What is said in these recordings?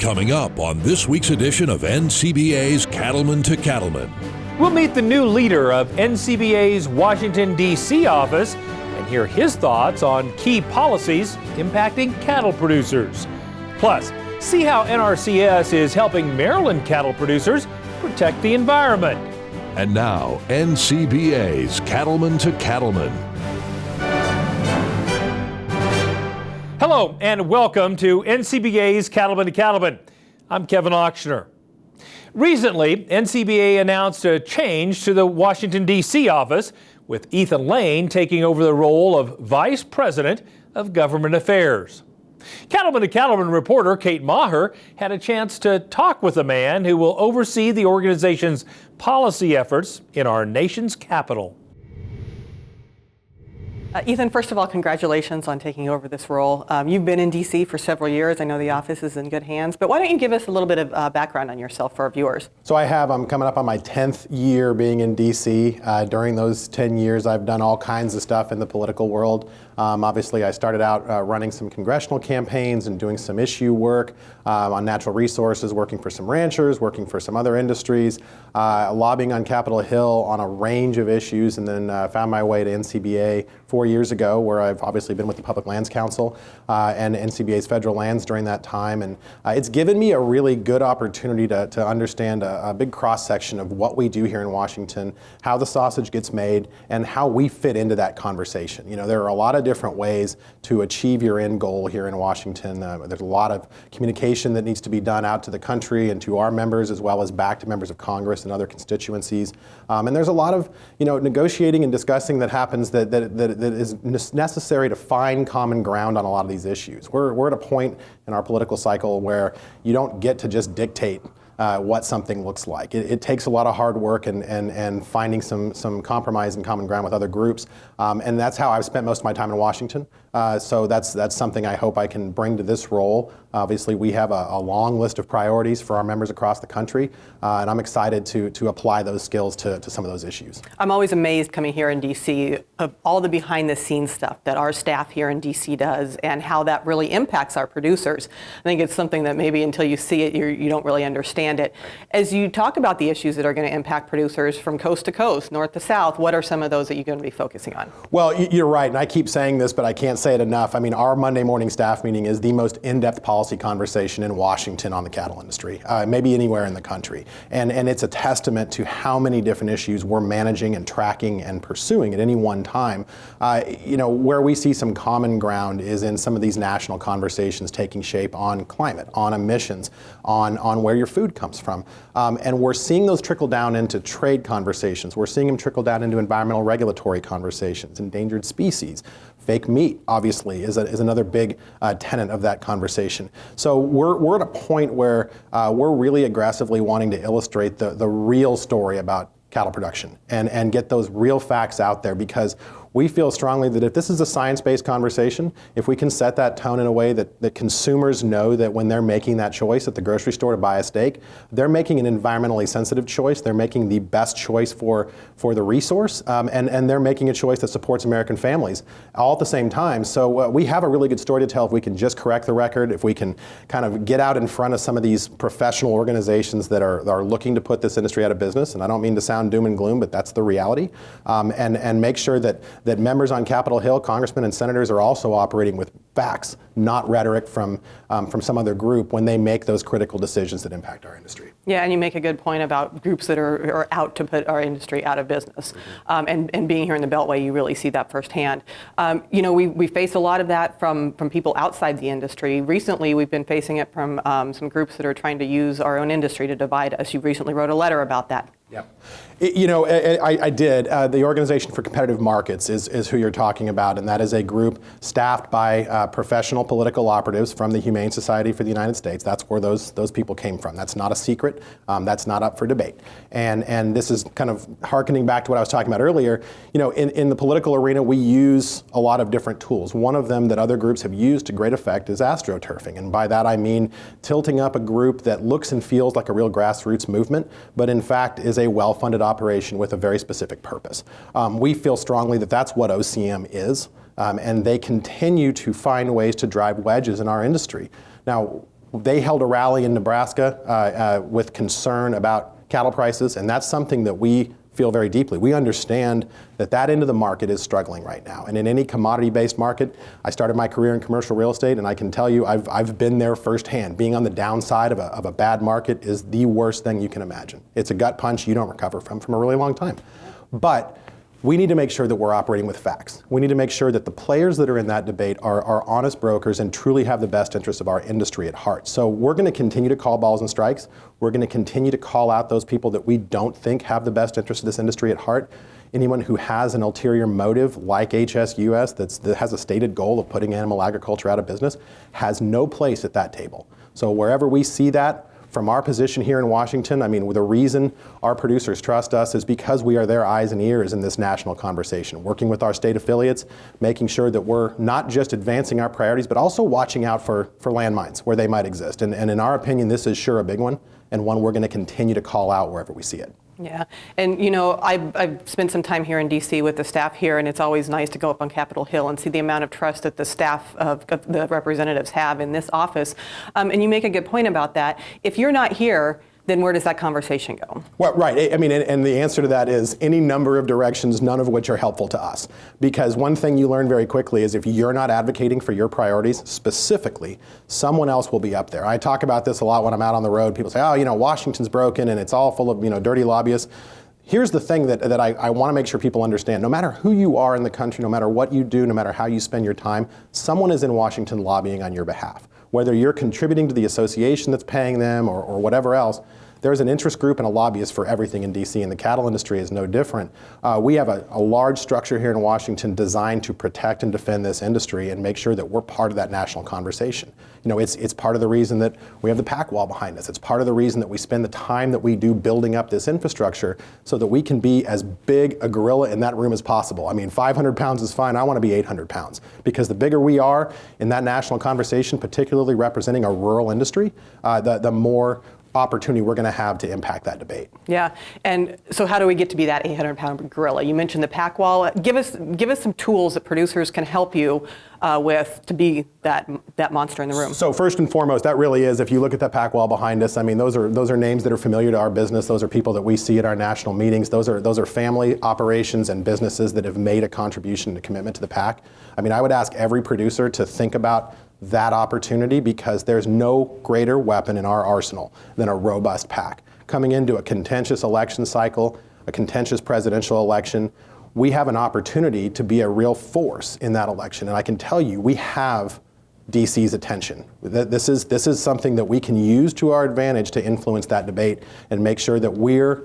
Coming up on this week's edition of NCBA's Cattleman to Cattleman. We'll meet the new leader of NCBA's Washington, D.C. office and hear his thoughts on key policies impacting cattle producers. Plus, see how NRCS is helping Maryland cattle producers protect the environment. And now, NCBA's Cattleman to Cattleman. Hello and welcome to NCBA's Cattleman to Cattleman. I'm Kevin Ochsner. Recently, NCBA announced a change to the Washington, D.C. office, with Ethan Lane taking over the role of Vice President of Government Affairs. Cattleman to Cattleman reporter Kate Maher had a chance to talk with a man who will oversee the organization's policy efforts in our nation's capital. Ethan, first of all, congratulations on taking over this role. You've been in D.C. for several years. I know the office is in good hands, but why don't you give us a little bit of background on yourself for our viewers? So I'm coming up on my 10th year being in D.C. During those 10 years, I've done all kinds of stuff in the political world. Obviously, I started out running some congressional campaigns and doing some issue work on natural resources, working for some ranchers, working for some other industries, lobbying on Capitol Hill on a range of issues, and then found my way to NCBA 4 years ago, where I've obviously been with the Public Lands Council and NCBA's federal lands during that time. And it's given me a really good opportunity to understand a big cross-section of what we do here in Washington, how the sausage gets made, and how we fit into that conversation. You know, there are a lot of different ways to achieve your end goal here in Washington. There's a lot of communication that needs to be done out to the country and to our members, as well as back to members of Congress and other constituencies. And there's a lot of negotiating and discussing that happens that is necessary to find common ground on a lot of these issues. We're at a point in our political cycle where you don't get to just dictate what something looks like. It takes a lot of hard work and finding some compromise and common ground with other groups. And that's how I've spent most of my time in Washington. So that's something I hope I can bring to this role. Obviously, we have a long list of priorities for our members across the country, and I'm excited to apply those skills to some of those issues. I'm always amazed coming here in D.C. of all the behind-the-scenes stuff that our staff here in D.C. does and how that really impacts our producers. I think it's something that maybe until you see it, you don't really understand it. As you talk about the issues that are going to impact producers from coast to coast, north to south, what are some of those that you're going to be focusing on? Well, you're right, and I keep saying this, but I can't say it enough. I mean, our Monday morning staff meeting is the most in-depth policy conversation in Washington on the cattle industry, maybe anywhere in the country. And it's a testament to how many different issues we're managing and tracking and pursuing at any one time. Where we see some common ground is in some of these national conversations taking shape on climate, on emissions, on where your food comes from. And we're seeing those trickle down into trade conversations. We're seeing them trickle down into environmental regulatory conversations, endangered species. Fake meat, obviously, is another big tenet of that conversation. So we're at a point where we're really aggressively wanting to illustrate the real story about cattle production and get those real facts out there, because we feel strongly that if this is a science-based conversation, if we can set that tone in a way that consumers know that when they're making that choice at the grocery store to buy a steak, they're making an environmentally sensitive choice, they're making the best choice for the resource, and they're making a choice that supports American families all at the same time. So we have a really good story to tell if we can just correct the record, if we can kind of get out in front of some of these professional organizations that are looking to put this industry out of business. And I don't mean to sound doom and gloom, but that's the reality. And make sure that members on Capitol Hill, congressmen and senators, are also operating with facts, not rhetoric from some other group when they make those critical decisions that impact our industry. Yeah, and you make a good point about groups that are out to put our industry out of business. And being here in the Beltway, you really see that firsthand. We face a lot of that from people outside the industry. Recently, we've been facing it from some groups that are trying to use our own industry to divide us. You recently wrote a letter about that. Yep. I did. The Organization for Competitive Markets is who you're talking about, and that is a group staffed by professional political operatives from the Humane Society for the United States. That's where those people came from. That's not a secret. That's not up for debate. And this is kind of hearkening back to what I was talking about earlier. In the political arena, we use a lot of different tools. One of them that other groups have used to great effect is astroturfing. And by that I mean tilting up a group that looks and feels like a real grassroots movement, but in fact is a well-funded operation with a very specific purpose. We feel strongly that that's what OCM is. and they continue to find ways to drive wedges in our industry. Now, they held a rally in Nebraska with concern about cattle prices, and that's something that we feel very deeply. We understand that that end of the market is struggling right now. And in any commodity-based market, I started my career in commercial real estate, and I can tell you I've been there firsthand. Being on the downside of a bad market is the worst thing you can imagine. It's a gut punch you don't recover from a really long time. But we need to make sure that we're operating with facts. We need to make sure that the players that are in that debate are honest brokers and truly have the best interests of our industry at heart. So we're going to continue to call balls and strikes. We're going to continue to call out those people that we don't think have the best interest of this industry at heart. Anyone who has an ulterior motive like HSUS that has a stated goal of putting animal agriculture out of business has no place at that table. So wherever we see that, from our position here in Washington, I mean, the reason our producers trust us is because we are their eyes and ears in this national conversation, working with our state affiliates, making sure that we're not just advancing our priorities, but also watching out for landmines where they might exist. And in our opinion, this is sure a big one, and one we're going to continue to call out wherever we see it. Yeah, and you know, I've spent some time here in DC with the staff here, and it's always nice to go up on Capitol Hill and see the amount of trust that the staff of the representatives have in this office. And you make a good point about that. If you're not here, then where does that conversation go? Well, right. I mean, and the answer to that is any number of directions, none of which are helpful to us. Because one thing you learn very quickly is if you're not advocating for your priorities specifically, someone else will be up there. I talk about this a lot when I'm out on the road. People say, oh, you know, Washington's broken and it's all full of, you know, dirty lobbyists. Here's the thing that I want to make sure people understand. No matter who you are in the country, no matter what you do, no matter how you spend your time, someone is in Washington lobbying on your behalf. Whether you're contributing to the association that's paying them or whatever else, there's an interest group and a lobbyist for everything in DC, and the cattle industry is no different. We have a large structure here in Washington designed to protect and defend this industry and make sure that we're part of that national conversation. You know, it's part of the reason that we have the pack wall behind us. It's part of the reason that we spend the time that we do building up this infrastructure so that we can be as big a gorilla in that room as possible. I mean, 500 pounds is fine. I want to be 800 pounds because the bigger we are in that national conversation, particularly representing a rural industry, the more opportunity we're going to have to impact that debate. Yeah, and so how do we get to be that 800-pound gorilla? You mentioned the pack wall. Give us some tools that producers can help you with to be that monster in the room. So first and foremost, that really is, if you look at that pack wall behind us, I mean, those are names that are familiar to our business. Those are people that we see at our national meetings. Those are family operations and businesses that have made a contribution and commitment to the pack. I mean, I would ask every producer to think about that opportunity because there's no greater weapon in our arsenal than a robust pack. Coming into a contentious election cycle, a contentious presidential election, we have an opportunity to be a real force in that election. And I can tell you, we have DC's attention. This is something that we can use to our advantage to influence that debate and make sure that we're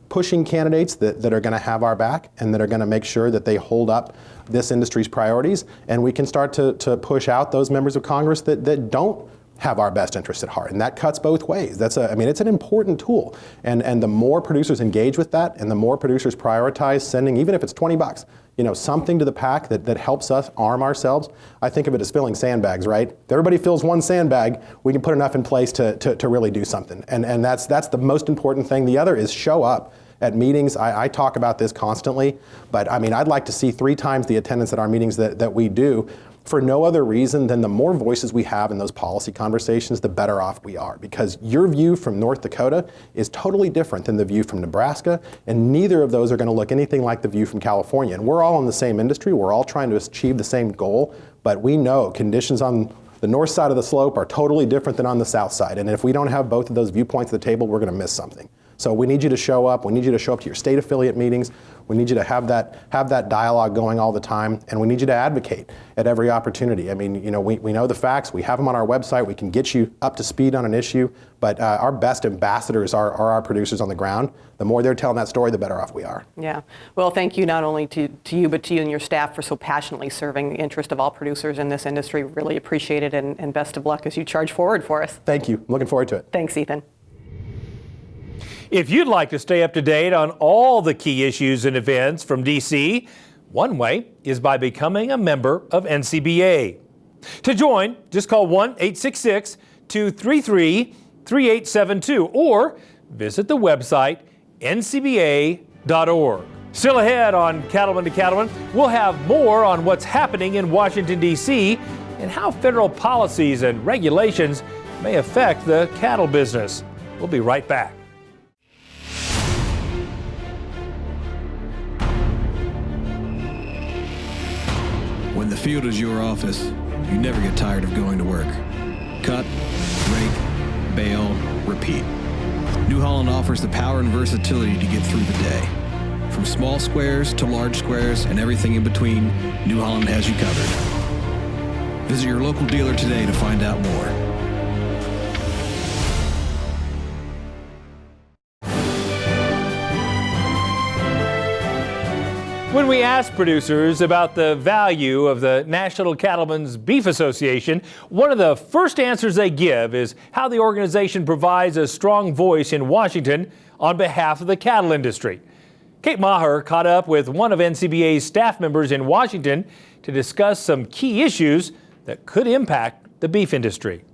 pushing candidates that are going to have our back and that are going to make sure that they hold up this industry's priorities, and we can start to push out those members of Congress that don't have our best interests at heart. And that cuts both ways. It's an important tool. And the more producers engage with that and the more producers prioritize sending, even if it's $20, you know, something to the pack that helps us arm ourselves. I think of it as filling sandbags, right? If everybody fills one sandbag, we can put enough in place to really do something. And that's the most important thing. The other is show up at meetings. I talk about this constantly, but I mean, I'd like to see 3 times the attendance at our meetings that we do, for no other reason than the more voices we have in those policy conversations, the better off we are. Because your view from North Dakota is totally different than the view from Nebraska, and neither of those are going to look anything like the view from California. And we're all in the same industry, we're all trying to achieve the same goal, but we know conditions on the north side of the slope are totally different than on the south side. And if we don't have both of those viewpoints at the table, we're going to miss something. So we need you to show up. We need you to show up to your state affiliate meetings. We need you to have that dialogue going all the time, and we need you to advocate at every opportunity. I mean, you know, we know the facts. We have them on our website. We can get you up to speed on an issue, but our best ambassadors are our producers on the ground. The more they're telling that story, the better off we are. Yeah. Well, thank you not only to you, but to you and your staff for so passionately serving the interest of all producers in this industry. Really appreciate it, and best of luck as you charge forward for us. Thank you. I'm looking forward to it. Thanks, Ethan. If you'd like to stay up to date on all the key issues and events from DC, one way is by becoming a member of NCBA. To join, just call 1-866-233-3872 or visit the website ncba.org. Still ahead on Cattleman to Cattleman, we'll have more on what's happening in Washington, D.C. and how federal policies and regulations may affect the cattle business. We'll be right back. When the field is your office, you never get tired of going to work. Cut, rake, bale, repeat. New Holland offers the power and versatility to get through the day. From small squares to large squares and everything in between, New Holland has you covered. Visit your local dealer today to find out more. When we ask producers about the value of the National Cattlemen's Beef Association, one of the first answers they give is how the organization provides a strong voice in Washington on behalf of the cattle industry. Kate Maher caught up with one of NCBA's staff members in Washington to discuss some key issues that could impact the beef industry.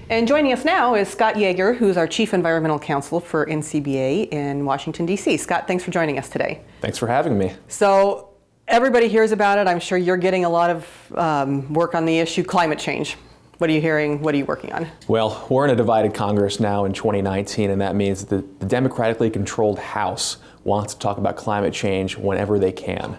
And joining us now is Scott Yeager, who's our Chief Environmental Counsel for NCBA in Washington, D.C. Scott, thanks for joining us today. Thanks for having me. So everybody hears about it. I'm sure you're getting a lot of work on the issue, climate change. What are you hearing? What are you working on? Well, we're in a divided Congress now in 2019, and that means that the democratically controlled House wants to talk about climate change whenever they can.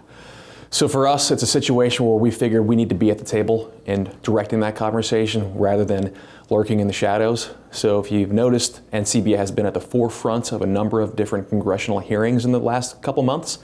So for us, it's a situation where we figured we need to be at the table and directing that conversation rather than lurking in the shadows. So if you've noticed, NCBA has been at the forefront of a number of different congressional hearings in the last couple months.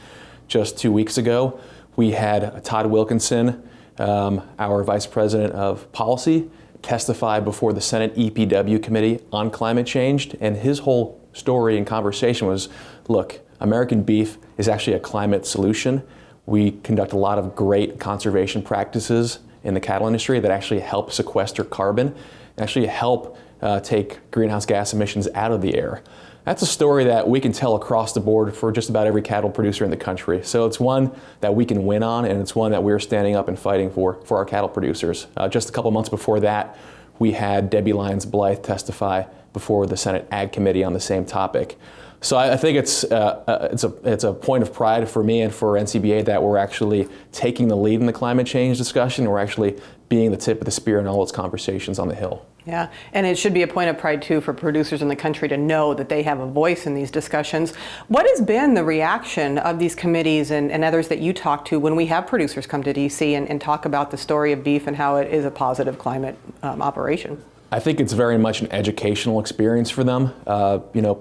Just 2 weeks ago, we had Todd Wilkinson, our Vice President of Policy, testify before the Senate EPW Committee on climate change, and his whole story and conversation was, look, American beef is actually a climate solution. We conduct a lot of great conservation practices in the cattle industry that actually help sequester carbon, actually help take greenhouse gas emissions out of the air. That's a story that we can tell across the board for just about every cattle producer in the country. So it's one that we can win on, and it's one that we're standing up and fighting for our cattle producers. Just a couple months before that, we had Debbie Lyons-Blythe testify before the Senate Ag Committee on the same topic. So I think it's a point of pride for me and for NCBA that we're actually taking the lead in the climate change discussion. We're actually being the tip of the spear in all those conversations on the Hill. Yeah, and it should be a point of pride too for producers in the country to know that they have a voice in these discussions. What has been the reaction of these committees and others that you talk to when we have producers come to DC and talk about the story of beef and how it is a positive climate operation? I think it's very much an educational experience for them.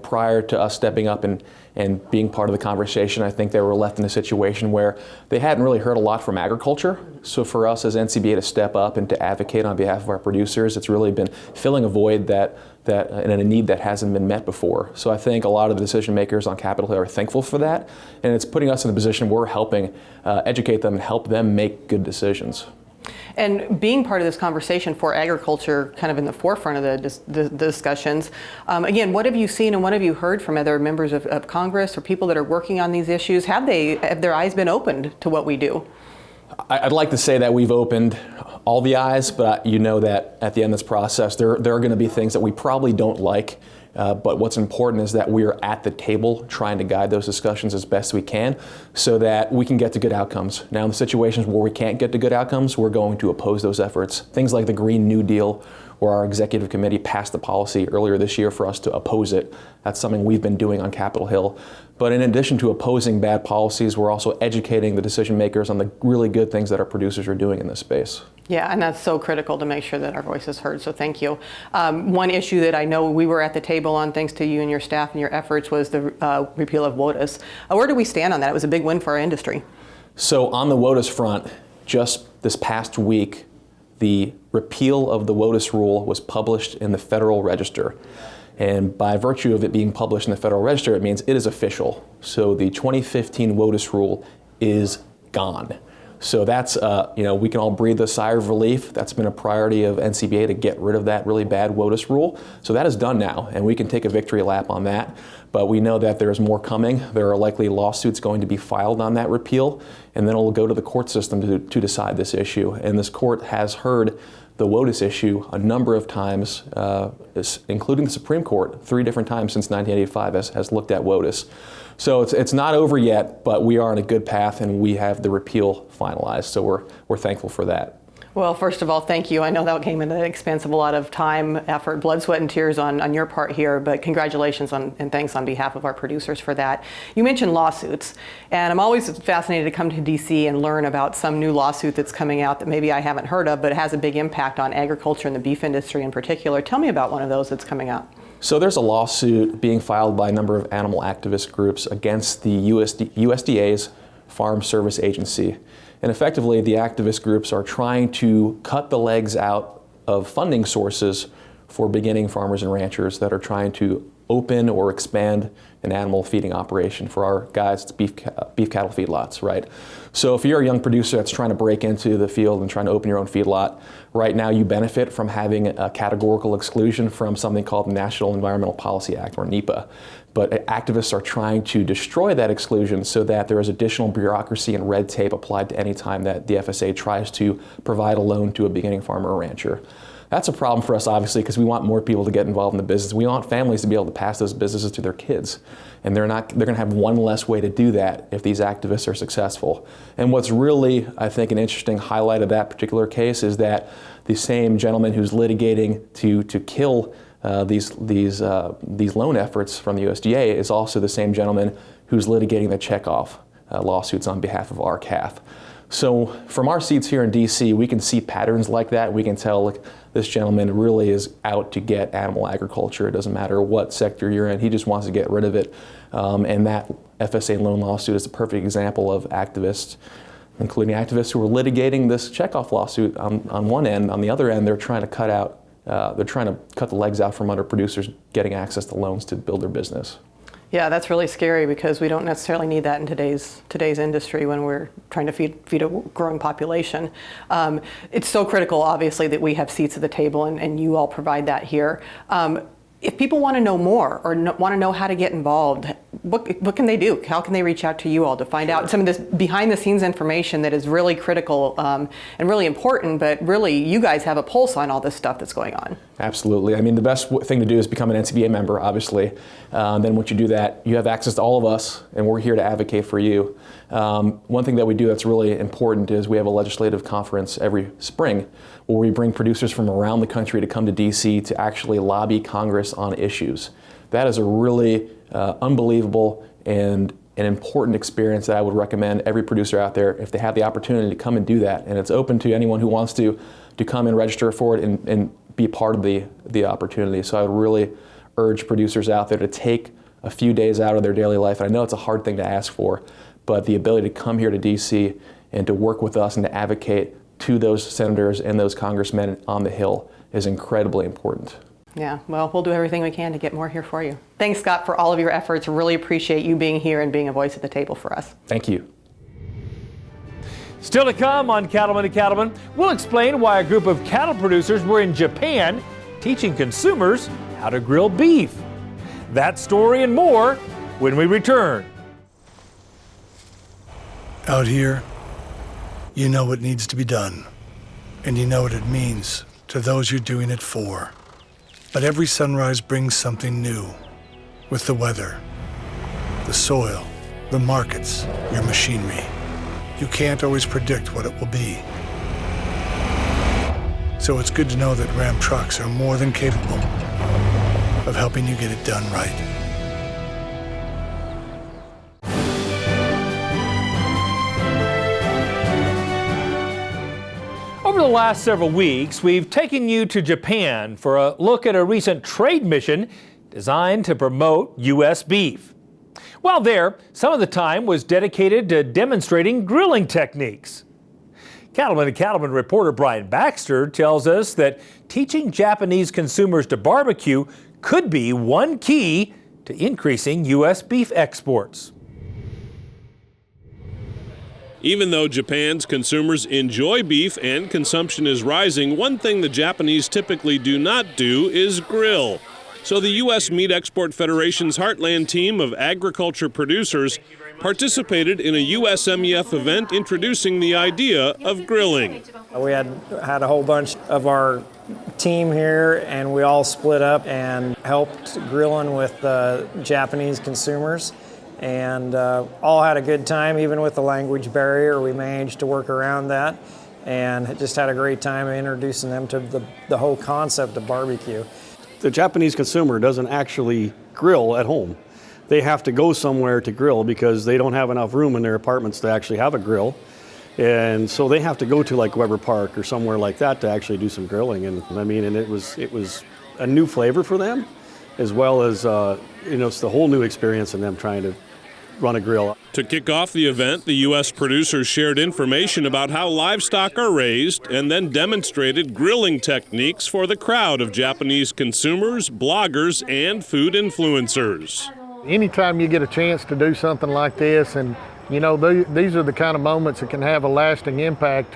Prior to us stepping up and being part of the conversation, I think they were left in a situation where they hadn't really heard a lot from agriculture. So for us as NCBA to step up and to advocate on behalf of our producers, it's really been filling a void that and a need that hasn't been met before. So I think a lot of the decision makers on Capitol Hill are thankful for that, and it's putting us in a position where we're helping educate them and help them make good decisions. And being part of this conversation for agriculture, kind of in the forefront of the discussions, again, what have you seen and what have you heard from other members of Congress or people that are working on these issues? Have their eyes been opened to what we do? I'd like to say that we've opened all the eyes, but you know that at the end of this process, there are going to be things that we probably don't like. But what's important is that we are at the table trying to guide those discussions as best we can so that we can get to good outcomes. Now, in the situations where we can't get to good outcomes, we're going to oppose those efforts. Things like the Green New Deal, where our executive committee passed a policy earlier this year for us to oppose it. That's something we've been doing on Capitol Hill. But in addition to opposing bad policies, we're also educating the decision makers on the really good things that our producers are doing in this space. Yeah, and that's so critical to make sure that our voice is heard, so thank you. One issue that I know we were at the table on, thanks to you and your staff and your efforts, was the repeal of WOTUS. Where do we stand on that? It was a big win for our industry. So on the WOTUS front, just this past week, the repeal of the WOTUS rule was published in the Federal Register. And by virtue of it being published in the Federal Register, it means it is official. So the 2015 WOTUS rule is gone. So that's, we can all breathe a sigh of relief. That's been a priority of NCBA to get rid of that really bad WOTUS rule. So that is done now, and we can take a victory lap on that. But we know that there's more coming. There are likely lawsuits going to be filed on that repeal, and then it will go to the court system to decide this issue. And this court has heard the WOTUS issue a number of times, including the Supreme Court, 3 different times since 1985 has looked at WOTUS. So it's not over yet, but we are on a good path, and we have the repeal finalized. So we're thankful for that. Well, first of all, thank you. I know that came at an expense of a lot of time, effort, blood, sweat, and tears on your part here, but congratulations and thanks on behalf of our producers for that. You mentioned lawsuits, and I'm always fascinated to come to DC and learn about some new lawsuit that's coming out that maybe I haven't heard of, but it has a big impact on agriculture and the beef industry in particular. Tell me about one of those that's coming out. So there's a lawsuit being filed by a number of animal activist groups against the USDA's Farm Service Agency. And effectively, the activist groups are trying to cut the legs out of funding sources for beginning farmers and ranchers that are trying to open or expand an animal feeding operation. For our guys, it's beef cattle feedlots, right? So if you're a young producer that's trying to break into the field and trying to open your own feedlot, right now you benefit from having a categorical exclusion from something called the National Environmental Policy Act, or NEPA. But activists are trying to destroy that exclusion so that there is additional bureaucracy and red tape applied to any time that the FSA tries to provide a loan to a beginning farmer or rancher. That's a problem for us, obviously, because we want more people to get involved in the business. We want families to be able to pass those businesses to their kids. And they're going to have one less way to do that if these activists are successful. And what's really, I think, an interesting highlight of that particular case is that the same gentleman who's litigating to kill these loan efforts from the USDA is also the same gentleman who's litigating the checkoff lawsuits on behalf of RCAF. So from our seats here in DC, we can see patterns like that. We can tell, like, this gentleman really is out to get animal agriculture. It doesn't matter what sector you're in. He just wants to get rid of it. And that FSA loan lawsuit is a perfect example of activists, including activists who are litigating this checkoff lawsuit on one end. On the other end, they're trying to cut the legs out from under producers getting access to loans to build their business. Yeah, that's really scary because we don't necessarily need that in today's industry when we're trying to feed a growing population. It's so critical, obviously, that we have seats at the table, and you all provide that here. If people want to know more or want to know how to get involved, what can they do? How can they reach out to you all to find out some of this behind-the-scenes information that is really critical and really important, but really you guys have a pulse on all this stuff that's going on? Absolutely. I mean, the best thing to do is become an NCBA member, obviously. Then once you do that, you have access to all of us, and we're here to advocate for you. One thing that we do that's really important is we have a legislative conference every spring where we bring producers from around the country to come to DC to actually lobby Congress on issues. That is a really unbelievable and an important experience that I would recommend every producer out there, if they have the opportunity, to come and do that. And it's open to anyone who wants to come and register for it and be part of the opportunity. So I would really urge producers out there to take a few days out of their daily life. And I know it's a hard thing to ask for, but the ability to come here to DC and to work with us and to advocate to those senators and those congressmen on the Hill is incredibly important. Yeah, well, we'll do everything we can to get more here for you. Thanks, Scott, for all of your efforts. Really appreciate you being here and being a voice at the table for us. Thank you. Still to come on Cattlemen to Cattlemen, we'll explain why a group of cattle producers were in Japan teaching consumers how to grill beef. That story and more when we return. Out here, you know what needs to be done, and you know what it means to those you're doing it for. But every sunrise brings something new, with the weather, the soil, the markets, your machinery. You can't always predict what it will be. So it's good to know that Ram trucks are more than capable of helping you get it done right. Over the last several weeks, we've taken you to Japan for a look at a recent trade mission designed to promote U.S. beef. While there, some of the time was dedicated to demonstrating grilling techniques. Cattleman to Cattleman reporter Brian Baxter tells us that teaching Japanese consumers to barbecue could be one key to increasing U.S. beef exports. Even though Japan's consumers enjoy beef and consumption is rising, one thing the Japanese typically do not do is grill. So the U.S. Meat Export Federation's Heartland team of agriculture producers participated in a USMEF event introducing the idea of grilling. We had a whole bunch of our team here, and we all split up and helped grilling with the Japanese consumers. and all had a good time. Even with the language barrier, we managed to work around that, and just had a great time introducing them to the whole concept of barbecue. The Japanese consumer doesn't actually grill at home. They have to go somewhere to grill because they don't have enough room in their apartments to actually have a grill. And so they have to go to like Weber Park or somewhere like that to actually do some grilling. And I mean, and it was a new flavor for them, as well as, it's the whole new experience in them trying to run a grill. To kick off the event, the U.S. producers shared information about how livestock are raised and then demonstrated grilling techniques for the crowd of Japanese consumers, bloggers, and food influencers. Anytime you get a chance to do something like this, and these are the kind of moments that can have a lasting impact.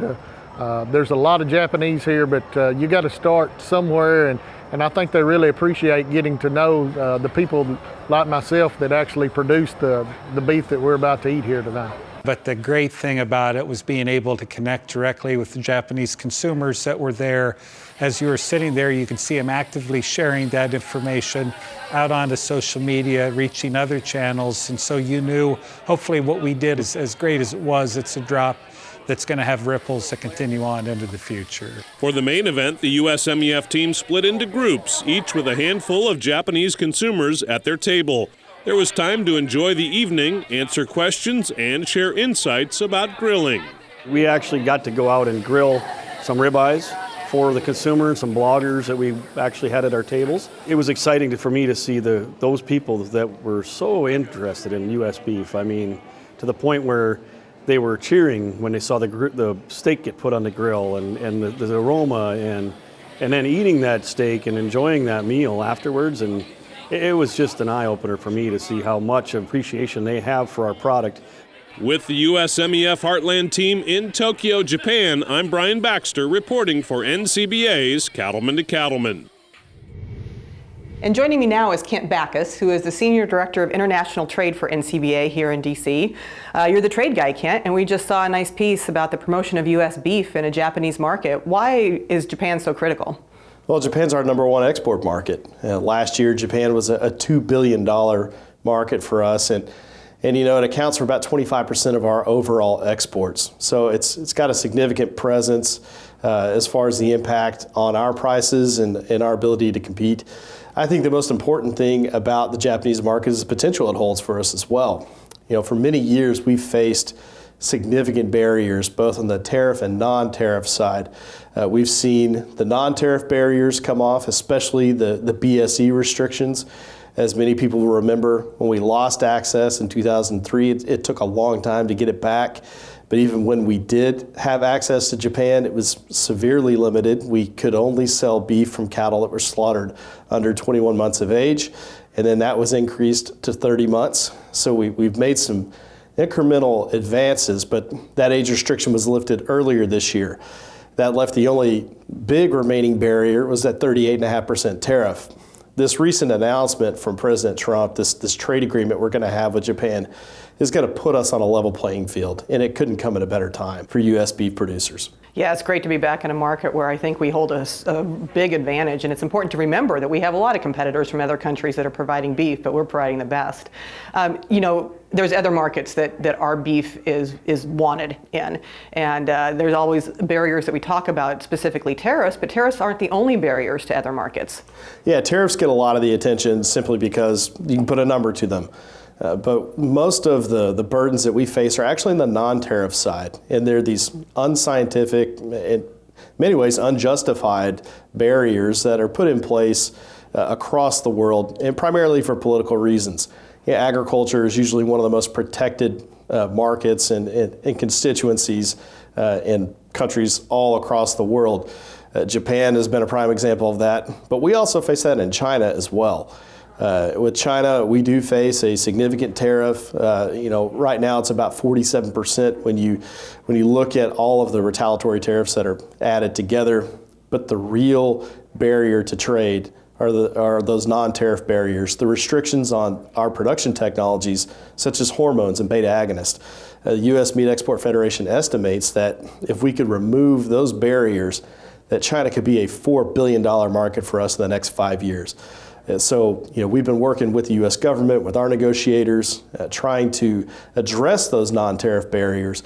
There's a lot of Japanese here, but you got to start somewhere, and I think they really appreciate getting to know the people like myself that actually produce the beef that we're about to eat here tonight. But the great thing about it was being able to connect directly with the Japanese consumers that were there. As you were sitting there, you could see them actively sharing that information out onto social media, reaching other channels. And so you knew, hopefully what we did is as great as it was, it's a drop that's going to have ripples that continue on into the future. For the main event, the USMEF team split into groups, each with a handful of Japanese consumers at their table. There was time to enjoy the evening, answer questions, and share insights about grilling. We actually got to go out and grill some ribeyes for the consumer and some bloggers that we actually had at our tables. It was exciting for me to see those people that were so interested in U.S. beef. I mean, to the point where they were cheering when they saw the steak get put on the grill and the aroma and then eating that steak and enjoying that meal afterwards. And it was just an eye-opener for me to see how much appreciation they have for our product. With the USMEF Heartland team in Tokyo, Japan, I'm Brian Baxter reporting for NCBA's Cattleman to Cattleman. And joining me now is Kent Backus, who is the Senior Director of International Trade for NCBA here in DC. You're the trade guy, Kent, and we just saw a nice piece about the promotion of U.S. beef in a Japanese market. Why is Japan so critical? Well, Japan's our #1 export market. Last year, Japan was a $2 billion market for us, and it accounts for about 25% of our overall exports. So it's got a significant presence as far as the impact on our prices and our ability to compete. I think the most important thing about the Japanese market is the potential it holds for us as well. For many years, we've faced significant barriers, both on the tariff and non-tariff side. We've seen the non-tariff barriers come off, especially the BSE restrictions. As many people will remember, when we lost access in 2003, it took a long time to get it back. But even when we did have access to Japan, it was severely limited. We could only sell beef from cattle that were slaughtered under 21 months of age, and then that was increased to 30 months. So we've made some incremental advances, but that age restriction was lifted earlier this year. That left the only big remaining barrier was that 38.5% tariff. This recent announcement from President Trump, this trade agreement we're going to have with Japan, is going to put us on a level playing field, and it couldn't come at a better time for U.S. beef producers. Yeah, it's great to be back in a market where I think we hold a big advantage, and it's important to remember that we have a lot of competitors from other countries that are providing beef, but we're providing the best. There's other markets that our beef is wanted in, and there's always barriers that we talk about, specifically tariffs, but tariffs aren't the only barriers to other markets. Yeah, tariffs get a lot of the attention simply because you can put a number to them. But most of the burdens that we face are actually in the non-tariff side, and they're these unscientific, in many ways unjustified barriers that are put in place across the world, and primarily for political reasons. Agriculture is usually one of the most protected markets and constituencies in countries all across the world. Japan has been a prime example of that, but we also face that in China as well. With China, we do face a significant tariff. Right now it's about 47% when you look at all of the retaliatory tariffs that are added together. But the real barrier to trade are those non-tariff barriers, the restrictions on our production technologies, such as hormones and beta agonists. The U.S. Meat Export Federation estimates that if we could remove those barriers, that China could be a $4 billion market for us in the next 5 years. So, we've been working with the U.S. government, with our negotiators, trying to address those non-tariff barriers,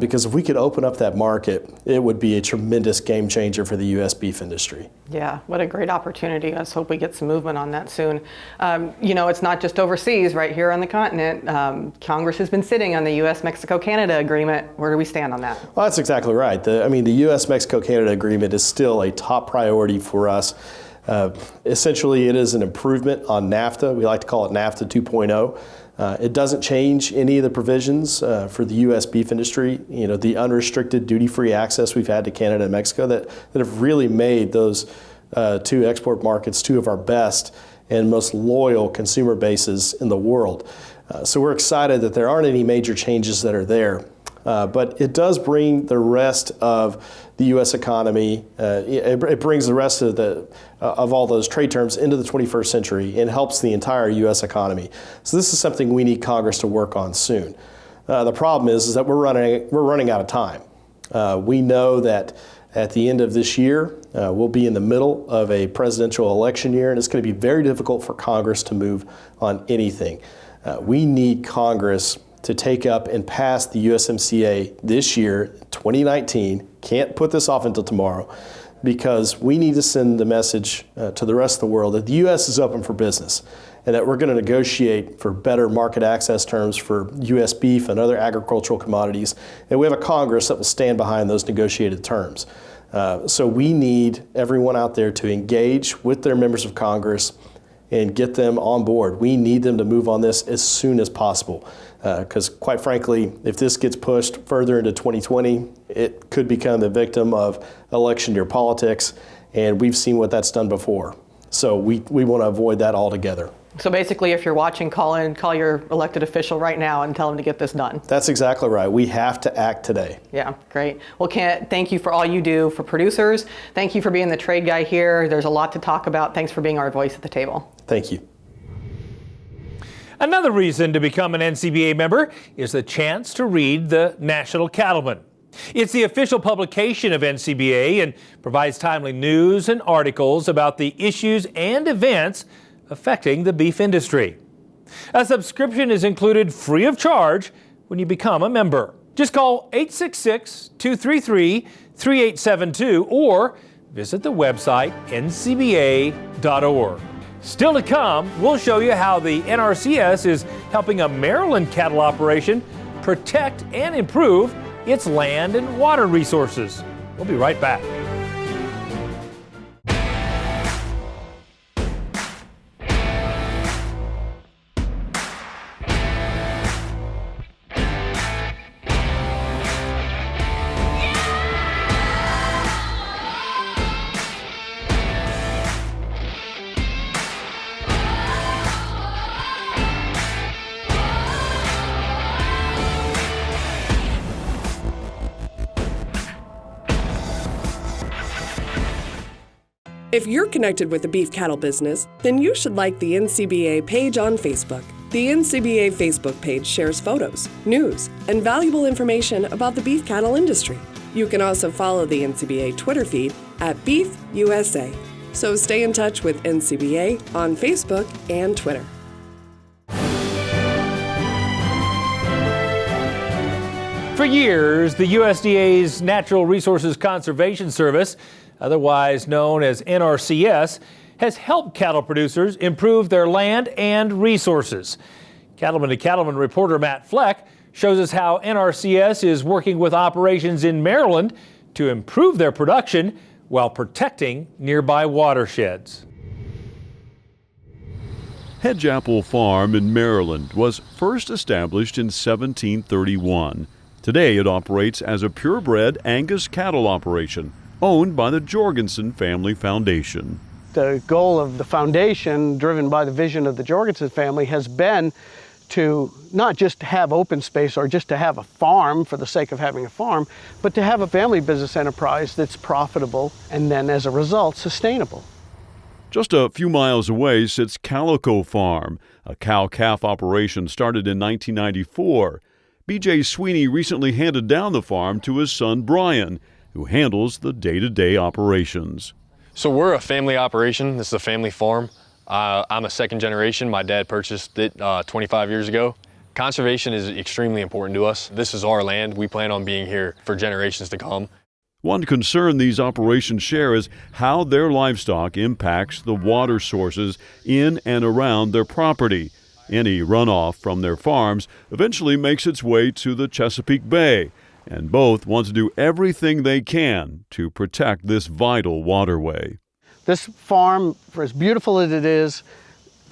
because if we could open up that market, it would be a tremendous game changer for the U.S. beef industry. Yeah, what a great opportunity. Let's hope we get some movement on that soon. It's not just overseas, right here on the continent. Congress has been sitting on the U.S.-Mexico-Canada agreement. Where do we stand on that? Well, that's exactly right. The U.S.-Mexico-Canada agreement is still a top priority for us. Essentially, it is an improvement on NAFTA. We like to call it NAFTA 2.0. It doesn't change any of the provisions for the U.S. beef industry. The unrestricted duty-free access we've had to Canada and Mexico that have really made those two export markets two of our best and most loyal consumer bases in the world. So we're excited that there aren't any major changes that are there. But it does bring the rest of the U.S. economy, it brings the rest of all those trade terms into the 21st century and helps the entire U.S. economy. So this is something we need Congress to work on soon. The problem is that we're running out of time. We know that at the end of this year, we'll be in the middle of a presidential election year, and it's going to be very difficult for Congress to move on anything. We need Congress to take up and pass the USMCA this year, 2019. Can't put this off until tomorrow, because we need to send the message to the rest of the world that the U.S. is open for business and that we're going to negotiate for better market access terms for U.S. beef and other agricultural commodities. And we have a Congress that will stand behind those negotiated terms. So we need everyone out there to engage with their members of Congress and get them on board. We need them to move on this as soon as possible. Because quite frankly, if this gets pushed further into 2020, it could become the victim of election year politics, and we've seen what that's done before. So we want to avoid that altogether. So basically, if you're watching, call your elected official right now and tell them to get this done. That's exactly right. We have to act today. Yeah, great. Well, Kent, thank you for all you do for producers. Thank you for being the trade guy here. There's a lot to talk about. Thanks for being our voice at the table. Thank you. Another reason to become an NCBA member is the chance to read the National Cattleman. It's the official publication of NCBA and provides timely news and articles about the issues and events affecting the beef industry. A subscription is included free of charge when you become a member. Just call 866-233-3872 or visit the website ncba.org. Still to come, we'll show you how the NRCS is helping a Maryland cattle operation protect and improve its land and water resources. We'll be right back. If you're connected with the beef cattle business, then you should like the NCBA page on Facebook. The NCBA Facebook page shares photos, news, and valuable information about the beef cattle industry. You can also follow the NCBA Twitter feed at Beef USA. So stay in touch with NCBA on Facebook and Twitter. For years, the USDA's Natural Resources Conservation Service, otherwise known as NRCS, has helped cattle producers improve their land and resources. Cattleman to Cattleman reporter Matt Fleck shows us how NRCS is working with operations in Maryland to improve their production while protecting nearby watersheds. Hedgeapple Farm in Maryland was first established in 1731. Today it operates as a purebred Angus cattle operation owned by the Jorgensen Family Foundation. The goal of the foundation, driven by the vision of the Jorgensen family, has been to not just have open space or just to have a farm for the sake of having a farm, but to have a family business enterprise that's profitable and then, as a result, sustainable. Just a few miles away sits Calico Farm, a cow-calf operation started in 1994. B.J. Sweeney recently handed down the farm to his son Brian, who handles the day-to-day operations. So we're a family operation. This is a family farm. I'm a second generation. My dad purchased it 25 years ago. Conservation is extremely important to us. This is our land. We plan on being here for generations to come. One concern these operations share is how their livestock impacts the water sources in and around their property. Any runoff from their farms eventually makes its way to the Chesapeake Bay, and both want to do everything they can to protect this vital waterway. This farm, for as beautiful as it is,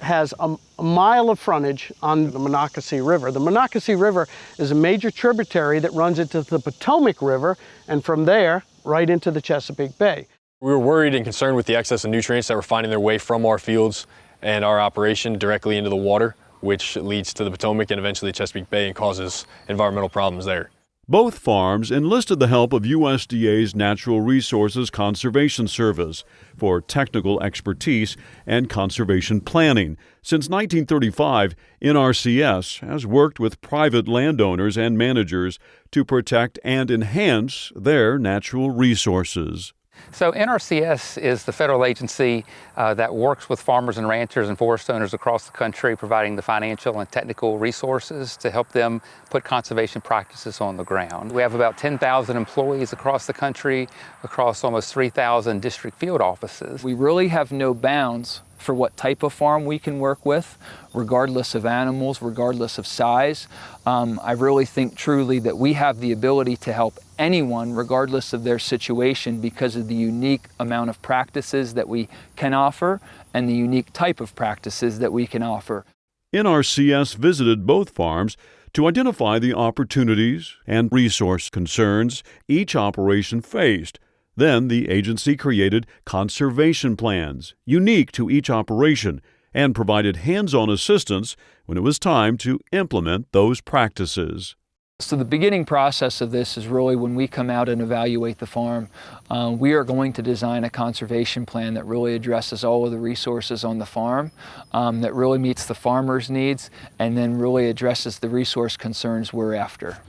has a mile of frontage on the Monocacy River. The Monocacy River is a major tributary that runs into the Potomac River, and from there, right into the Chesapeake Bay. We were worried and concerned with the excess of nutrients that were finding their way from our fields and our operation directly into the water, which leads to the Potomac and eventually the Chesapeake Bay and causes environmental problems there. Both farms enlisted the help of USDA's Natural Resources Conservation Service for technical expertise and conservation planning. Since 1935, NRCS has worked with private landowners and managers to protect and enhance their natural resources. So NRCS is the federal agency that works with farmers and ranchers and forest owners across the country, providing the financial and technical resources to help them put conservation practices on the ground. We have about 10,000 employees across the country, across almost 3,000 district field offices. We really have no bounds for what type of farm we can work with, regardless of animals, regardless of size. I really think truly that we have the ability to help anyone, regardless of their situation, because of the unique amount of practices that we can offer and the unique type of practices that we can offer. NRCS visited both farms to identify the opportunities and resource concerns each operation faced. Then the agency created conservation plans unique to each operation and provided hands-on assistance when it was time to implement those practices. So the beginning process of this is really when we come out and evaluate the farm. We are going to design a conservation plan that really addresses all of the resources on the farm, that really meets the farmer's needs, and then really addresses the resource concerns we're after.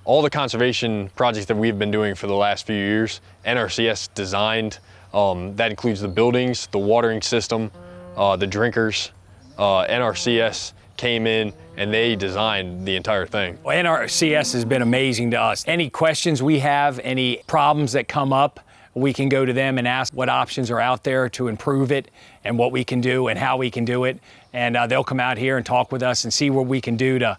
All the conservation projects that we've been doing for the last few years, NRCS designed. That includes the buildings, the watering system, the drinkers. NRCS came in and they designed the entire thing. Well, NRCS has been amazing to us. Any questions we have, any problems that come up, we can go to them and ask what options are out there to improve it and what we can do and how we can do it. And they'll come out here and talk with us and see what we can do to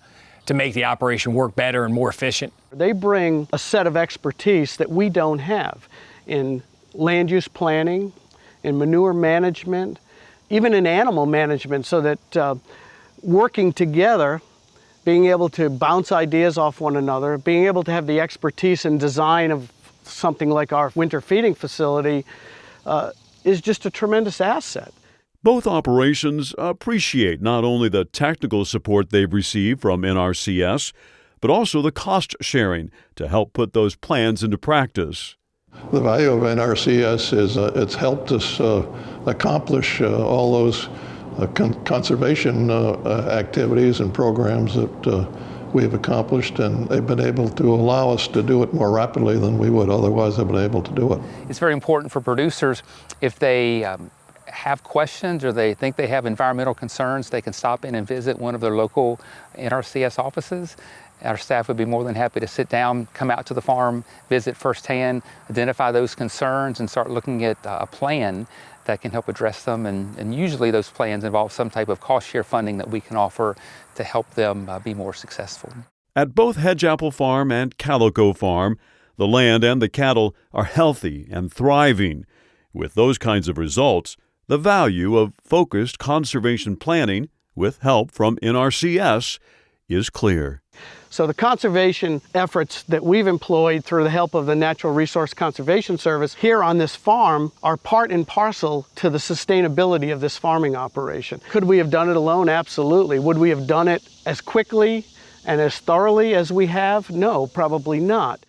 make the operation work better and more efficient. They bring a set of expertise that we don't have in land use planning, in manure management, even in animal management, so that working together, being able to bounce ideas off one another, being able to have the expertise and design of something like our winter feeding facility is just a tremendous asset. Both operations appreciate not only the technical support they've received from NRCS, but also the cost sharing to help put those plans into practice. The value of NRCS is it's helped us accomplish all those conservation activities and programs that we've accomplished, and they've been able to allow us to do it more rapidly than we would otherwise have been able to do it. It's very important for producers, if they have questions or they think they have environmental concerns, they can stop in and visit one of their local NRCS offices. Our staff would be more than happy to sit down, come out to the farm, visit firsthand, identify those concerns, and start looking at a plan that can help address them. And usually those plans involve some type of cost share funding that we can offer to help them be more successful. At both Hedgeapple Farm and Calico Farm, the land and the cattle are healthy and thriving. With those kinds of results, the value of focused conservation planning with help from NRCS is clear. So the conservation efforts that we've employed through the help of the Natural Resource Conservation Service here on this farm are part and parcel to the sustainability of this farming operation. Could we have done it alone? Absolutely. Would we have done it as quickly and as thoroughly as we have? No, probably not.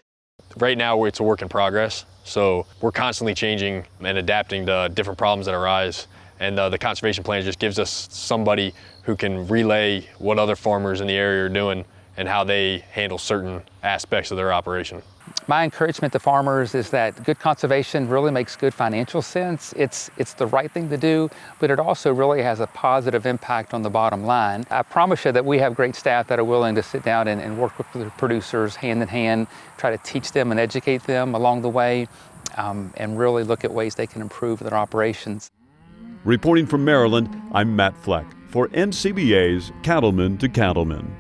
Right now it's a work in progress, so we're constantly changing and adapting to different problems that arise. And the conservation plan just gives us somebody who can relay what other farmers in the area are doing and how they handle certain aspects of their operation. My encouragement to farmers is that good conservation really makes good financial sense. It's the right thing to do, but it also really has a positive impact on the bottom line. I promise you that we have great staff that are willing to sit down and work with the producers hand in hand, try to teach them and educate them along the way, and really look at ways they can improve their operations. Reporting from Maryland, I'm Matt Fleck for NCBA's Cattlemen to Cattlemen.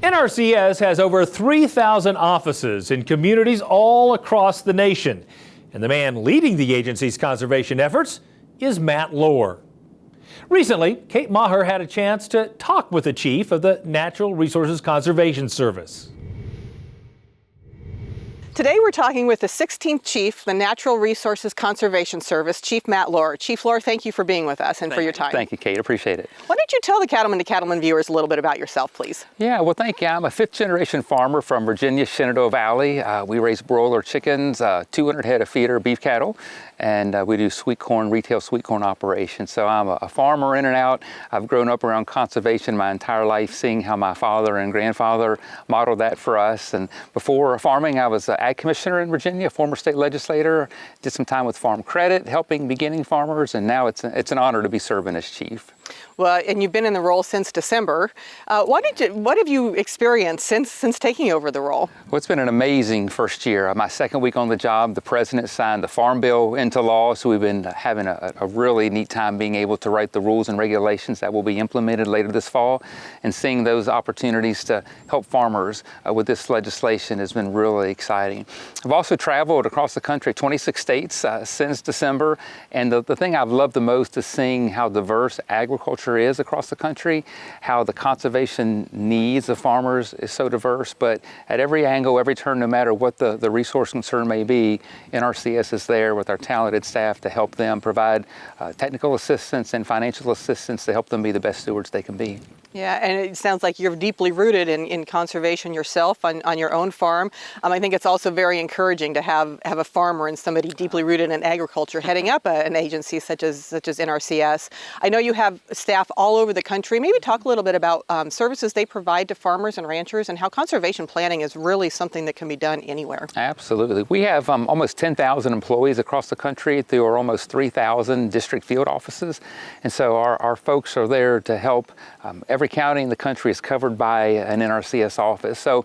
NRCS has over 3,000 offices in communities all across the nation. And the man leading the agency's conservation efforts is Matt Lohr. Recently, Kate Maher had a chance to talk with the chief of the Natural Resources Conservation Service. Today we're talking with the 16th Chief, the Natural Resources Conservation Service, Chief Matt Lohr. Chief Lohr, thank you for being with us and for your time. Thank you, Kate. Appreciate it. Why don't you tell the Cattleman to Cattleman viewers a little bit about yourself, please? Yeah, well, thank you. I'm a fifth-generation farmer from Virginia's Shenandoah Valley. We raise broiler chickens, 200 head of feeder beef cattle, and we do sweet corn, retail sweet corn operations. So I'm a farmer in and out. I've grown up around conservation my entire life, seeing how my father and grandfather modeled that for us. And before farming, I was an ag commissioner in Virginia, former state legislator, did some time with Farm Credit, helping beginning farmers, and now it's an honor to be serving as chief. Well, and you've been in the role since December. What have you experienced since taking over the role? Well, it's been an amazing first year. My second week on the job, the president signed the Farm Bill into law, so we've been having a really neat time being able to write the rules and regulations that will be implemented later this fall, and seeing those opportunities to help farmers with this legislation has been really exciting. I've also traveled across the country, 26 states since December, and the thing I've loved the most is seeing how diverse agriculture is across the country, how the conservation needs of farmers is so diverse, but at every angle, every turn, no matter what the resource concern may be, NRCS is there with our talented staff to help them provide technical assistance and financial assistance to help them be the best stewards they can be. Yeah, and it sounds like you're deeply rooted in conservation yourself on your own farm. I think it's also very encouraging to have a farmer and somebody deeply rooted in agriculture heading up an agency such as NRCS. I know you have staff all over the country. Maybe talk a little bit about services they provide to farmers and ranchers and how conservation planning is really something that can be done anywhere. Absolutely. We have almost 10,000 employees across the country through our almost 3,000 district field offices. And so our folks are there to help. Every county in the country is covered by an NRCS office. So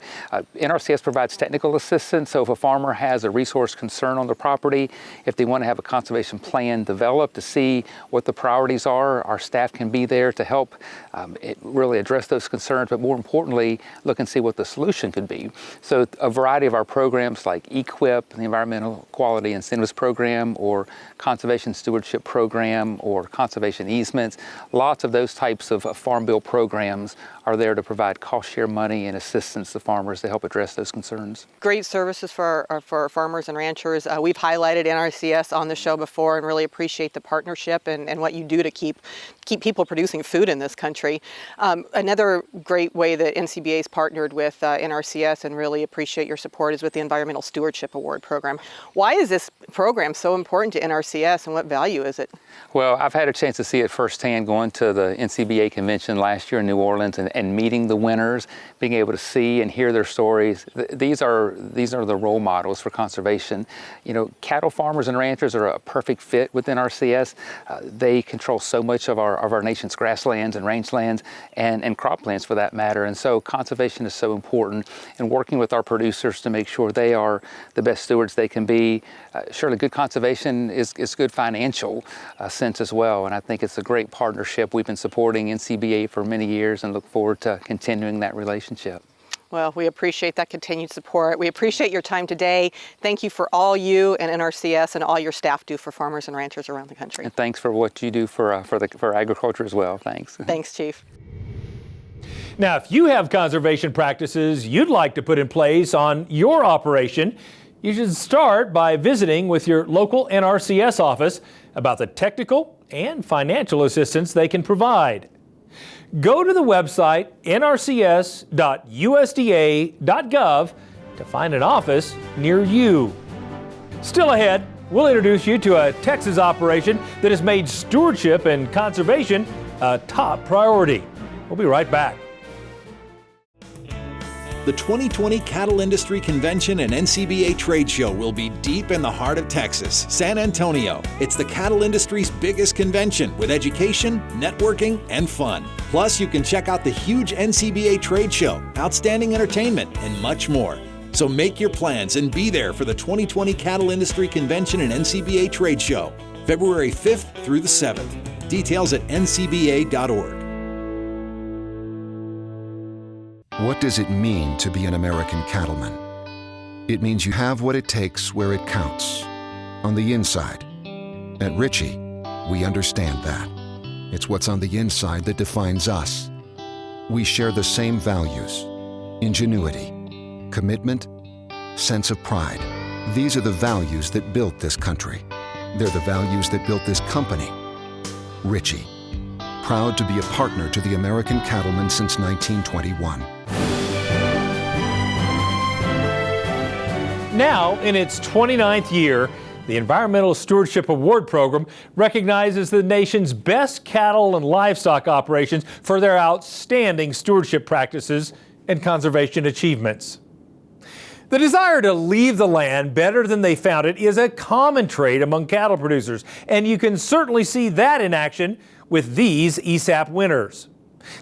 NRCS provides technical assistance. So if a farmer has a resource concern on their property, if they want to have a conservation plan developed to see what the priorities are, our staff can be there to help really address those concerns, but more importantly, look and see what the solution could be. So a variety of our programs like EQIP, the Environmental Quality Incentives Program, or Conservation Stewardship Program, or conservation easements, lots of those types of Farm Bill programs are there to provide cost share money and assistance to farmers to help address those concerns. Great services for our farmers and ranchers. We've highlighted NRCS on the show before and really appreciate the partnership and what you do to keep people producing food in this country. Another great way that NCBA has partnered with NRCS and really appreciate your support is with the Environmental Stewardship Award program. Why is this program so important to NRCS and what value is it? Well, I've had a chance to see it firsthand going to the NCBA convention last year in New Orleans and meeting the winners, being able to see and hear their stories. These are the role models for conservation. You know, cattle farmers and ranchers are a perfect fit with NRCS. They control so much of our nation's grasslands and rangelands and croplands for that matter. And so conservation is so important, and working with our producers to make sure they are the best stewards they can be. Surely good conservation is good financial sense as well. And I think it's a great partnership. We've been supporting NCBA for many years and look forward to continuing that relationship. Well, we appreciate that continued support. We appreciate your time today. Thank you for all you and NRCS and all your staff do for farmers and ranchers around the country. And thanks for what you do for agriculture as well. Thanks. Thanks, Chief. Now, if you have conservation practices you'd like to put in place on your operation, you should start by visiting with your local NRCS office about the technical and financial assistance they can provide. Go to the website nrcs.usda.gov to find an office near you. Still ahead, we'll introduce you to a Texas operation that has made stewardship and conservation a top priority. We'll be right back. The 2020 Cattle Industry Convention and NCBA Trade Show will be deep in the heart of Texas, San Antonio. It's the cattle industry's biggest convention with education, networking, and fun. Plus, you can check out the huge NCBA Trade Show, outstanding entertainment, and much more. So make your plans and be there for the 2020 Cattle Industry Convention and NCBA Trade Show, February 5th through the 7th. Details at ncba.org. What does it mean to be an American cattleman? It means you have what it takes where it counts, on the inside. At Ritchie, we understand that. It's what's on the inside that defines us. We share the same values: ingenuity, commitment, sense of pride. These are the values that built this country. They're the values that built this company. Ritchie, proud to be a partner to the American cattlemen since 1921. Now, in its 29th year, the Environmental Stewardship Award Program recognizes the nation's best cattle and livestock operations for their outstanding stewardship practices and conservation achievements. The desire to leave the land better than they found it is a common trait among cattle producers, and you can certainly see that in action with these ESAP winners.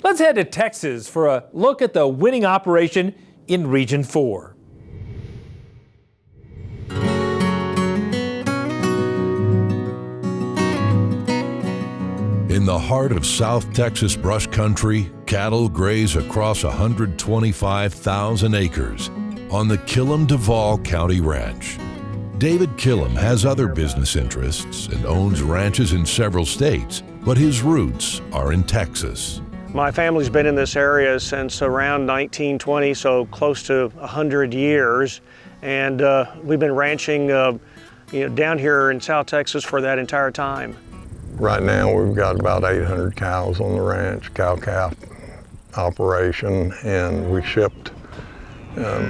Let's head to Texas for a look at the winning operation in Region 4. In the heart of South Texas brush country, cattle graze across 125,000 acres on the Killam-Duval County Ranch. David Killam has other business interests and owns ranches in several states, but his roots are in Texas. My family's been in this area since around 1920, so close to 100 years, and we've been ranching down here in South Texas for that entire time. Right now we've got about 800 cows on the ranch, cow-calf operation, and we shipped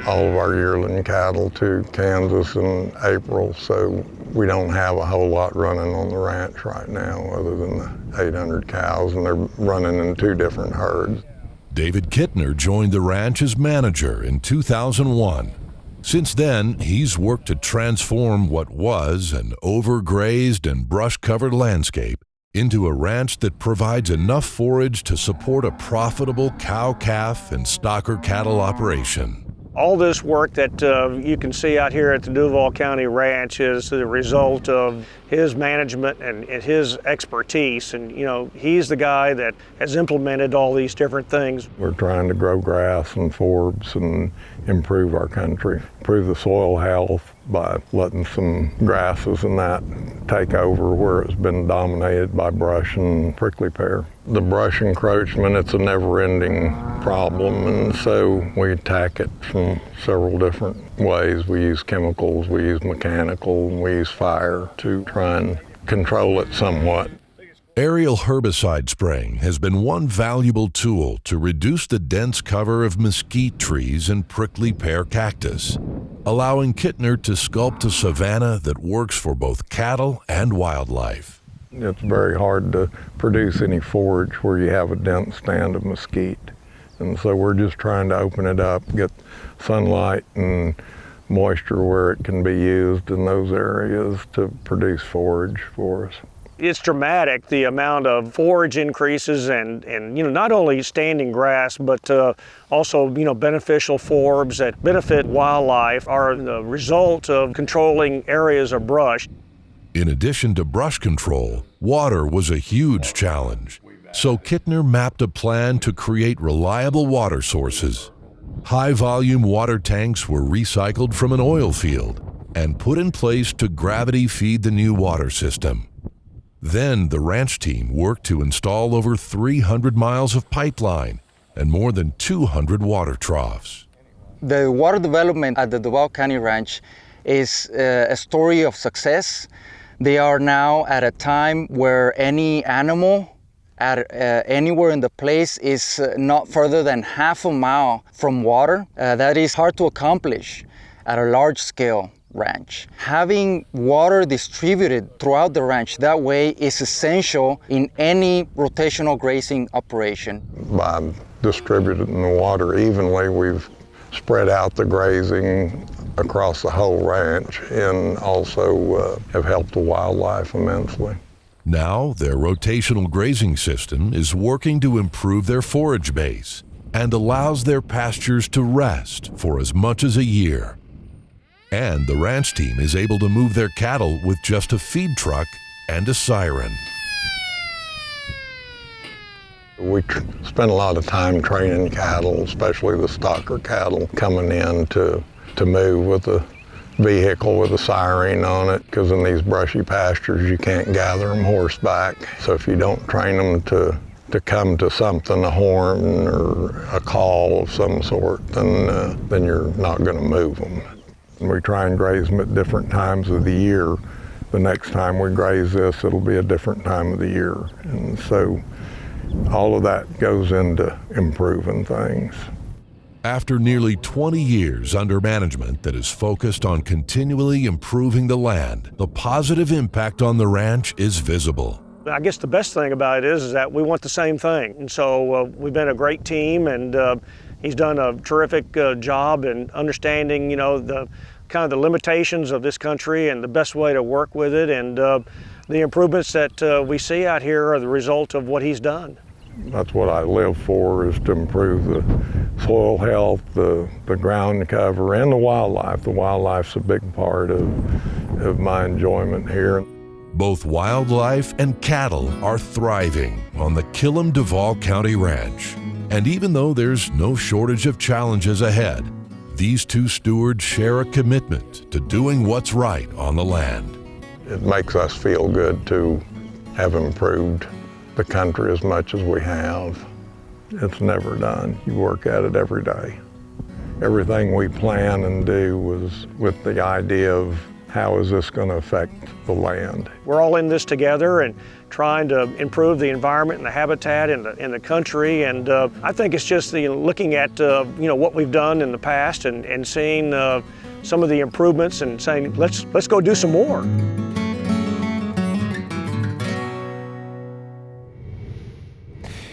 all of our yearling cattle to Kansas in April, so we don't have a whole lot running on the ranch right now other than the 800 cows, and they're running in 2 different herds. David Kitner joined the ranch as manager in 2001. Since then, he's worked to transform what was an overgrazed and brush-covered landscape into a ranch that provides enough forage to support a profitable cow-calf and stocker cattle operation. All this work that you can see out here at the Duval County Ranch is the result of his management and his expertise. And, he's the guy that has implemented all these different things. We're trying to grow grass and forbs and improve our country, improve the soil health by letting some grasses and that take over where it's been dominated by brush and prickly pear. The brush encroachment, it's a never-ending problem, and so we attack it from several different ways. We use chemicals, we use mechanical, and we use fire to try and control it somewhat. Aerial herbicide spraying has been one valuable tool to reduce the dense cover of mesquite trees and prickly pear cactus, allowing Kitner to sculpt a savanna that works for both cattle and wildlife. It's very hard to produce any forage where you have a dense stand of mesquite. And so we're just trying to open it up, get sunlight and moisture where it can be used in those areas to produce forage for us. It's dramatic, the amount of forage increases and not only standing grass, but also, beneficial forbs that benefit wildlife are the result of controlling areas of brush. In addition to brush control, water was a huge challenge. So Kitner mapped a plan to create reliable water sources. High-volume water tanks were recycled from an oil field and put in place to gravity feed the new water system. Then the ranch team worked to install over 300 miles of pipeline and more than 200 water troughs. The water development at the Duval County Ranch is a story of success. They are now at a time where any animal anywhere in the place is not further than half a mile from water. That is hard to accomplish at a large scale ranch. Having water distributed throughout the ranch that way is essential in any rotational grazing operation. By distributing the water evenly, we've spread out the grazing across the whole ranch, and also have helped the wildlife immensely. Now, their rotational grazing system is working to improve their forage base and allows their pastures to rest for as much as a year. And the ranch team is able to move their cattle with just a feed truck and a siren. We spend a lot of time training cattle, especially the stocker cattle, coming in to move with a vehicle with a siren on it, because in these brushy pastures you can't gather them horseback. So if you don't train them to come to something, a horn or a call of some sort, then you're not going to move them. We try and graze them at different times of the year. The next time we graze this, it'll be a different time of the year. And so all of that goes into improving things. After nearly 20 years under management that is focused on continually improving the land, the positive impact on the ranch is visible. I guess the best thing about it is that we want the same thing. And so we've been a great team, and he's done a terrific job in understanding, the kind of the limitations of this country and the best way to work with it. And the improvements that we see out here are the result of what he's done. That's what I live for, is to improve the soil health, the ground cover, and the wildlife. The wildlife's a big part of my enjoyment here. Both wildlife and cattle are thriving on the Killam-Duval County Ranch. And even though there's no shortage of challenges ahead, these two stewards share a commitment to doing what's right on the land. It makes us feel good to have improved the country as much as we have. It's never done. You work at it every day. Everything we plan and do was with the idea of how is this going to affect the land. We're all in this together and trying to improve the environment and the habitat in the country. And I think it's just looking at what we've done in the past and seeing some of the improvements and saying let's go do some more.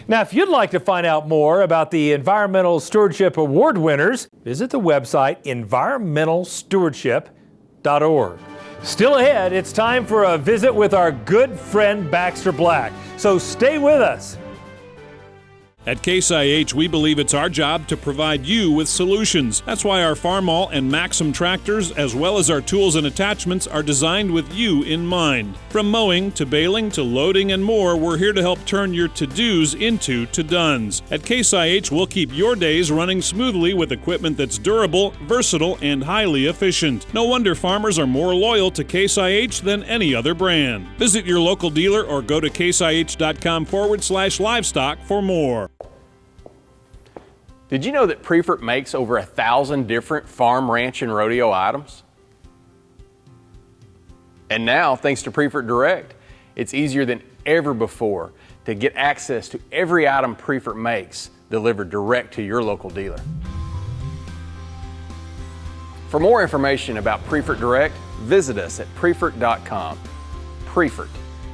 Now, if you'd like to find out more about the Environmental Stewardship Award winners, visit the website environmentalstewardship.org. Still ahead, it's time for a visit with our good friend Baxter Black. So stay with us. At Case IH, we believe it's our job to provide you with solutions. That's why our Farmall and Maxim tractors, as well as our tools and attachments, are designed with you in mind. From mowing to baling to loading and more, we're here to help turn your to-dos into to-dones. At Case IH, we'll keep your days running smoothly with equipment that's durable, versatile, and highly efficient. No wonder farmers are more loyal to Case IH than any other brand. Visit your local dealer or go to caseih.com/livestock for more. Did you know that Prefert makes over 1,000 different farm, ranch, and rodeo items? And now, thanks to Prefert Direct, it's easier than ever before to get access to every item Prefert makes delivered direct to your local dealer. For more information about Prefert Direct, visit us at prefert.com. Prefert,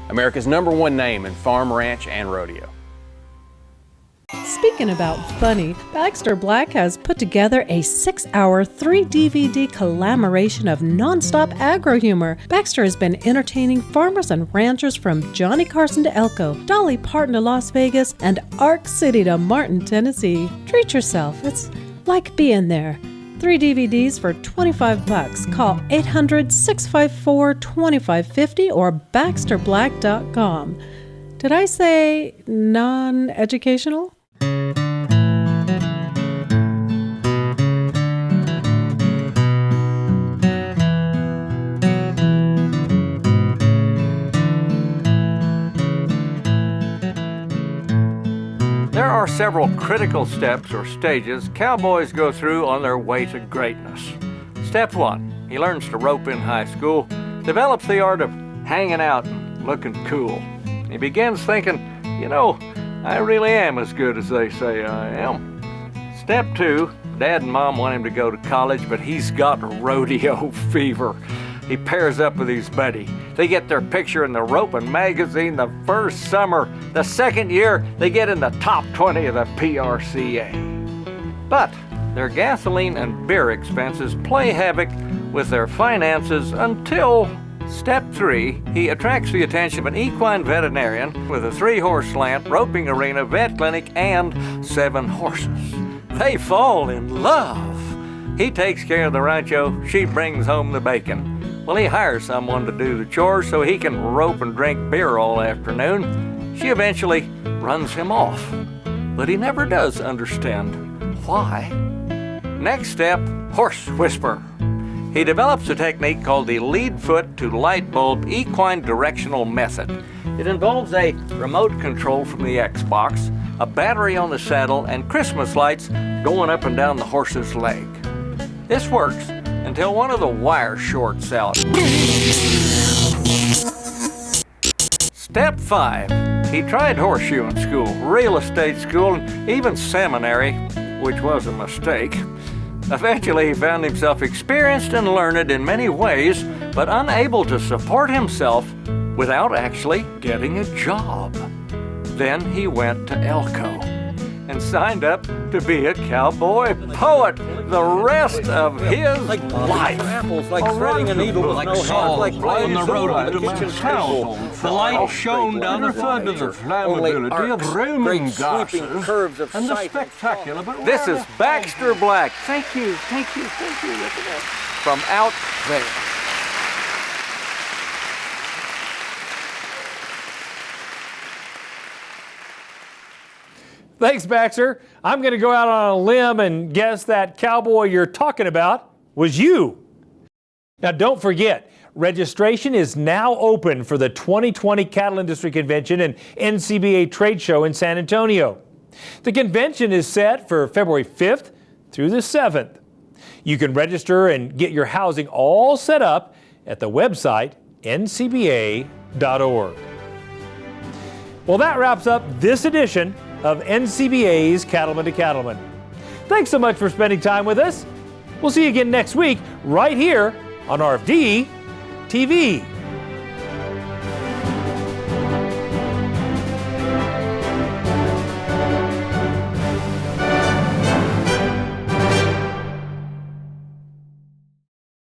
America's #1 name in farm, ranch, and rodeo. Speaking about funny, Baxter Black has put together a 6-hour 3-DVD collaboration of nonstop agro humor. Baxter has been entertaining farmers and ranchers from Johnny Carson to Elko, Dolly Parton to Las Vegas, and Ark City to Martin, Tennessee. Treat yourself. It's like being there. 3 DVDs for $25. Call 800-654-2550 or baxterblack.com. Did I say non-educational? There are several critical steps or stages cowboys go through on their way to greatness. Step 1, he learns to rope in high school, develops the art of hanging out and looking cool. He begins thinking, I really am as good as they say I am. Step 2, Dad and Mom want him to go to college, but he's got rodeo fever. He pairs up with his buddy. They get their picture in the Roping magazine the first summer. The second year, they get in the top 20 of the PRCA. But Their gasoline and beer expenses play havoc with their finances until step 3, he attracts the attention of an equine veterinarian with a 3-horse slant, roping arena, vet clinic, and 7 horses. They fall in love. He takes care of the rancho, she brings home the bacon. Well, he hires someone to do the chores so he can rope and drink beer all afternoon. She eventually runs him off, but he never does understand why. Next step, horse whisper. He develops a technique called the lead foot to light bulb equine directional method. It involves a remote control from the Xbox, a battery on the saddle, and Christmas lights going up and down the horse's leg. This works until one of the wires shorts out. Step 5. He tried horseshoeing school, real estate school, and even seminary, which was a mistake. Eventually, he found himself experienced and learned in many ways, but unable to support himself without actually getting a job. Then he went to Elko and signed up to be a cowboy poet the rest of his life. Apples like threading a needle with no hand, like on the road to my house. The light shone down the front of the flammability of roaming glasses curves of and the sight. spectacular but This is Baxter Black. Thank you, thank you, thank you. Look at that. From out there. Thanks, Baxter. I'm going to go out on a limb and guess that cowboy you're talking about was you. Now, don't forget, registration is now open for the 2020 Cattle Industry Convention and NCBA Trade Show in San Antonio. The convention is set for February 5th through the 7th. You can register and get your housing all set up at the website ncba.org. Well, that wraps up this edition of NCBA's Cattleman to Cattleman. Thanks so much for spending time with us. We'll see you again next week right here on RFD TV.